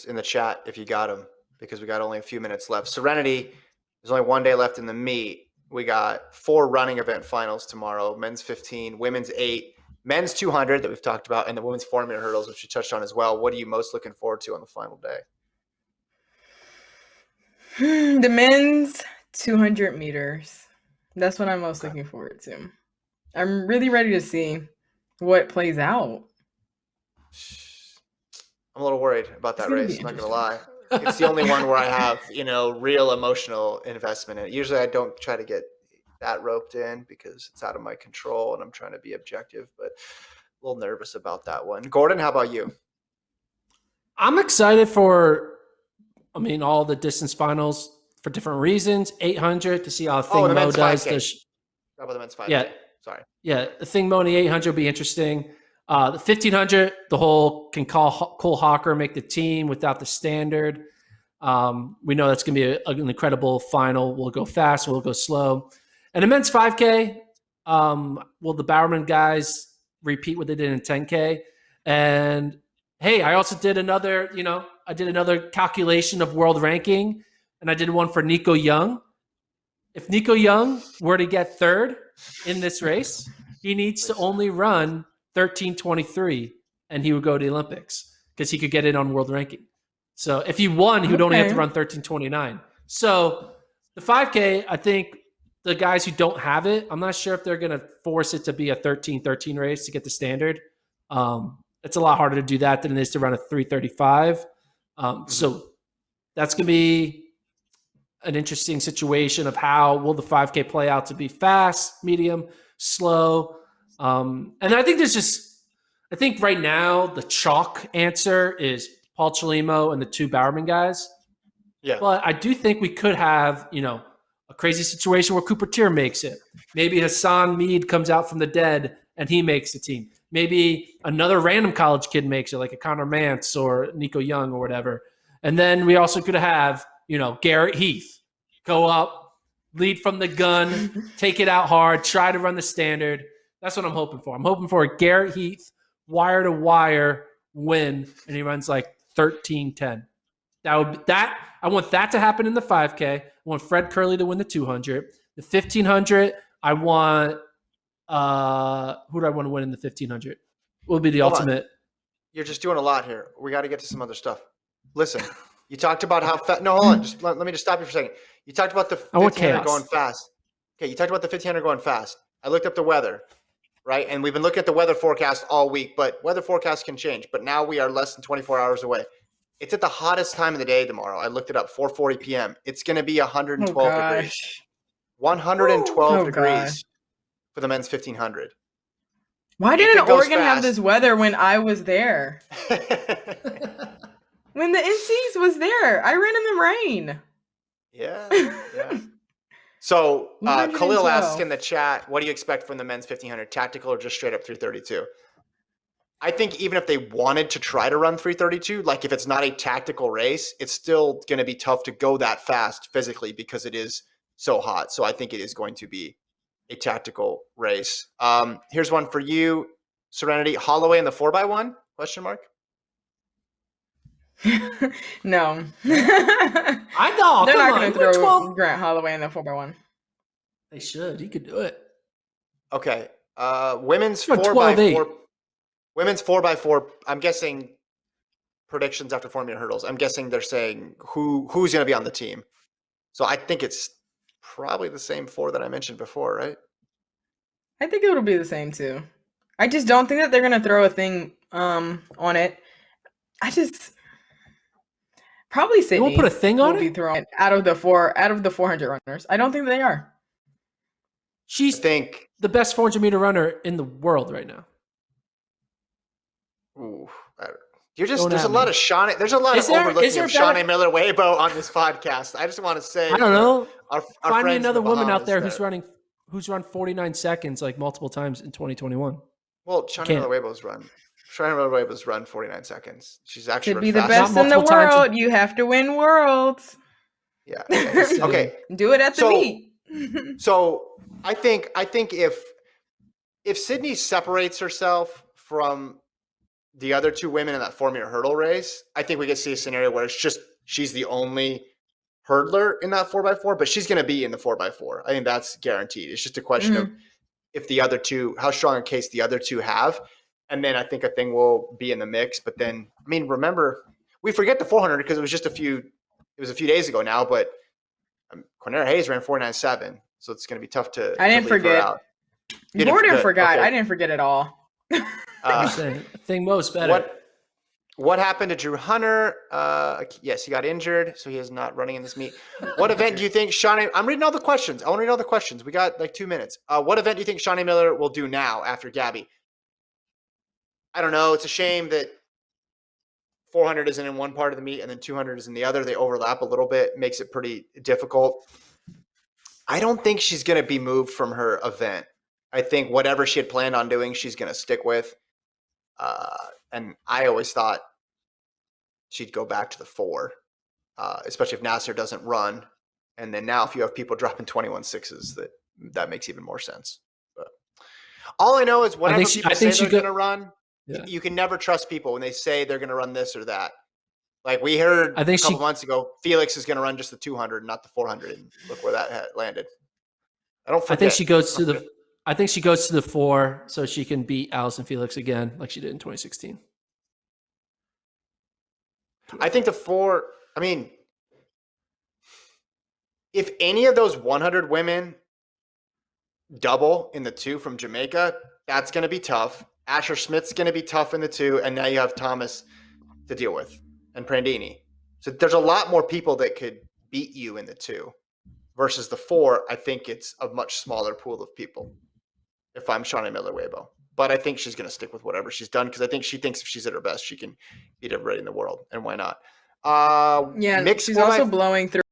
in the chat if you got them, because we got only a few minutes left. Serenity, there's only one day left in the meet. We got 4 running event finals tomorrow, men's 15, women's 8, men's 200 that we've talked about, and the women's 400 hurdles, which we touched on as well. What are you most looking forward to on the final day? The men's 200 meters. That's what I'm most looking forward to. I'm really ready to see what plays out. I'm a little worried about that race, not gonna lie. It's the only one where I have, real emotional investment in it. Usually I don't try to get that roped in because it's out of my control and I'm trying to be objective, but a little nervous about that one. Gordon, how about you? I'm excited for, all the distance finals for different reasons. 800 to see how Thing Mo does. How about the men's 5K? Yeah. Sorry. Yeah, the Thing Mo in the 800 will be interesting. The 1500, the whole can Cole Hawker make the team without the standard. We know that's going to be an incredible final. We'll go fast, we'll go slow. And the men's 5K, will the Bowerman guys repeat what they did in 10K? And hey, I also did another calculation of world ranking, and I did one for Nico Young. If Nico Young were to get third in this race, he needs to only run 13:23, and he would go to the Olympics because he could get in on world ranking. So if he won, he would only have to run 13:29. So the 5K, I think the guys who don't have it, I'm not sure if they're going to force it to be a 13:13 race to get the standard. It's a lot harder to do that than it is to run a 3:35. So that's going to be an interesting situation of how will the 5K play out to be fast, medium, slow. And I think right now the chalk answer is Paul Chalimo and the 2 Bowerman guys. Yeah. But I do think we could have, a crazy situation where Cooper Tier makes it. Maybe Hassan Mead comes out from the dead and he makes the team. Maybe another random college kid makes it, like a Connor Mance or Nico Young or whatever. And then we also could have, Garrett Heath go up, lead from the gun, take it out hard, try to run the standard. That's what I'm hoping for. I'm hoping for a Garrett Heath wire to wire win, and he runs like 13:10. I want that to happen in the 5K. I want Fred Curley to win the 200. The 1500, I want who do I want to win in the 1500? Will be the ultimate. You're just doing a lot here. We got to get to some other stuff. Listen, you talked about how fast. No, hold on. Just let me just stop you for a second. You talked about the 1500 going fast. Okay, you talked about the 1500 going fast. I looked up the weather, right? And we've been looking at the weather forecast all week, but weather forecasts can change. But now we are less than 24 hours away. It's at the hottest time of the day tomorrow. I looked it up, 4:40 p.m. It's going to be 112 degrees. 112 degrees for the men's 1500. Why didn't Oregon have this weather when I was there? When the NCs was there, I ran in the rain. Yeah. So Khalil asks in the chat, what do you expect from the men's 1500? Tactical or just straight up 332? I think even if they wanted to try to run 332, like if it's not a tactical race, it's still going to be tough to go that fast physically because it is so hot. So I think it is going to be a tactical race. Here's one for you, Serenity. Holloway in the 4x1? Question mark. No. I know. They're not going to throw Grant Holloway in the 4x1. They should. He could do it. Okay. Women's 4x4. Women's 4x4. I'm guessing predictions after 4-meter hurdles. I'm guessing they're saying who's going to be on the team. So I think it's probably the same 4 that I mentioned before, right? I think it'll be the same too. I just don't think that they're going to throw a thing on it. Probably Sydney. You won't put a thing on it? Be thrown out of the 400 runners. I don't think they are. She's the best 400-meter runner in the world right now. Ooh, there's a lot of Shawnee. There's a lot of overlooking of Shawnee Miller-Weibo on this podcast. I just want to say, I don't know. Our Find me another woman out there who's run 49 seconds like multiple times in 2021. Well, Shawnee Miller-Weibo's run 49 seconds. She's actually to be the best in the world. You have to win worlds. Yeah. Okay. Do it at the meet. So I think if Sydney separates herself from the other two women in that 4-meter hurdle race, I think we could see a scenario where it's just she's the only hurdler in that 4x4, but she's going to be in the 4x4. I think that's guaranteed. It's just a question of if the other two, how strong a case the other two have. And then I think a thing will be in the mix. But then, I mean, remember, we forget the 400 because it was a few days ago now, but Cornera Hayes ran 4.97. So it's going to be tough to I didn't forget. Gordon forgot. Okay. I didn't forget at all. I think most better. What happened to Drew Hunter? Yes, he got injured, so he is not running in this meet. What event do you think Shawnee – I'm reading all the questions. I want to read all the questions. We got like 2 minutes. What event do you think Shawnee Miller will do now after Gabby? I don't know. It's a shame that 400 isn't in one part of the meet and then 200 is in the other. They overlap a little bit. Makes it pretty difficult. I don't think she's going to be moved from her event. I think whatever she had planned on doing, she's going to stick with. And I always thought she'd go back to the 4, especially if Nasser doesn't run. And then now if you have people dropping 21.6s, that makes even more sense. But all I know is whatever people say they're going to run, you can never trust people when they say they're going to run this or that. Like we heard a couple months ago, Felix is going to run just the 200, not the 400. And look where that landed. I think she goes to the – I think she goes to the 4 so she can beat Allison Felix again like she did in 2016. I think the 4, I mean, if any of those 100 women double in the 2 from Jamaica, that's going to be tough. Asher Smith's going to be tough in the 2, and now you have Thomas to deal with and Prandini. So there's a lot more people that could beat you in the 2 versus the 4. I think it's a much smaller pool of people if I'm Shawnee Miller-Weibo. But I think she's going to stick with whatever she's done because I think she thinks if she's at her best, she can beat everybody in the world. And why not? She's also blowing through